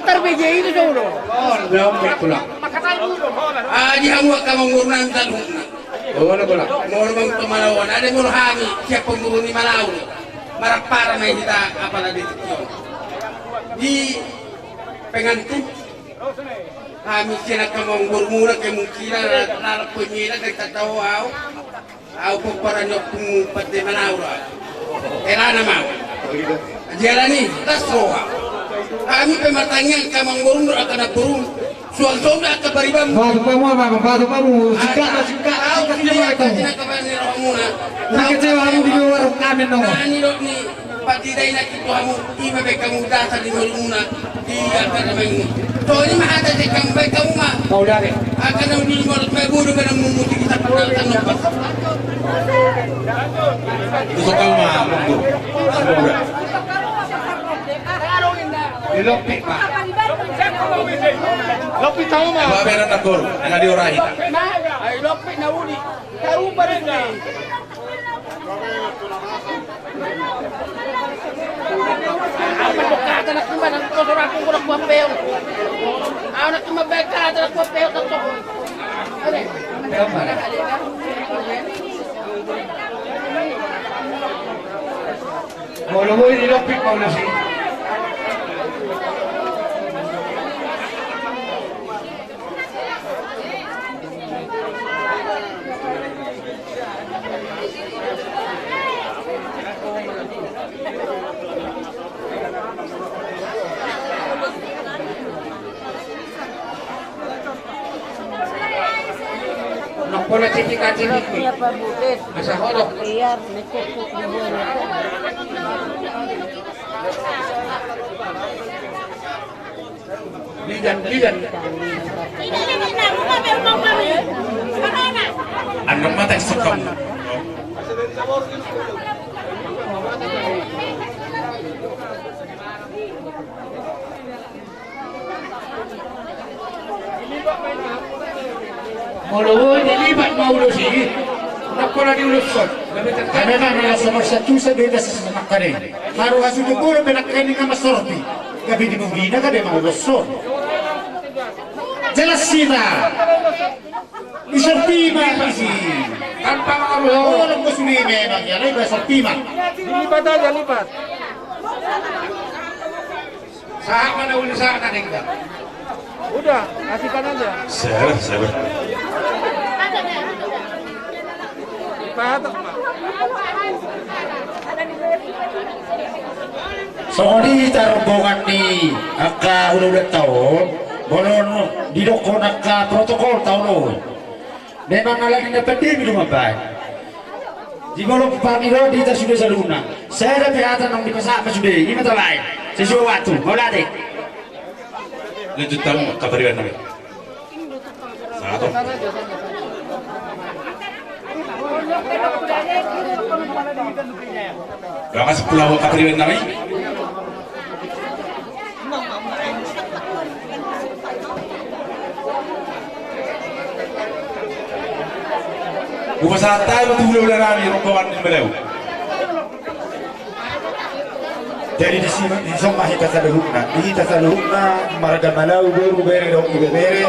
terbiji itu dulu. Oh, belum pulang. Aji hamu kamu ngurunan talung. Oh, na pulang. Ngurung pemalawan. Ada ngurhami siapa nguruni Malau. Marak para na kita apalagi itu. Di pengantin kami sila kamong murmura kemungkinan na punyila kita tahu au peperanyo pung pati Malau. Era nama. Jalani tasroha. Kami pematangnya kamang murmur akan burung. Suang-suang dah kebaribam. Batu kamu, singkat mereka. Kecewa kamu di luar kami nong. Ani dok ni pati dai nak itu kamu tiba baik kamu dasar di murmuna di akan main. So ini mah ada di kamu baik kamu mah. Kau dari. Akan di mulut buru kena memuti kita perkenalkan nopas. Itu kamu mah mundur. Dilopik pak. Lopi tahu mah. Babera takor, nga diorahi. Ay lopi na uli. Tahu pa rin na. Apa bukata na kuma ng kosoran kung kurang buwapeo. Ako na kumabekata na buwapeo sa to. Ano? Kalau mau dilopik mau nasi. Pola tipikan ini. Masa hodok. Biar nekuk di bawah. Bidan. Ano mata sekam. Mau dilibat mau lu sih. Nakola diulusot. Kami mana sama satu sebeda sesemak kare. Haru hasu dulu benak kani kama sorti. Gabi di mungina kade mau ulusot. Jelas sila. Isorti mah sih. Tanpa mengaruh. Orang muslim memang ya, lebih sorti mah. Dilipat aja lipat. Saat mana ulisan kan enggak? Udah, kasihkan aja. Sabar. Soalnya taruhan ni aka udah tahun, bolon didokon aka protokol tahun. Memang lagi dapat dia minum apa? Di bolong pangiro di tas sudah saluna. Saya ada pihatan nong di pasar sudah. Ini mata lain. Sesuatu mau latih. Lanjut tamu kabarian nabi. Satu. Gak masuk pulau kabarian nabi. Bukan santai betul bulan nabi rombongan di beliau. Jadi di sini di sana kita saluhna, maraga Malau baru bere dong ibere.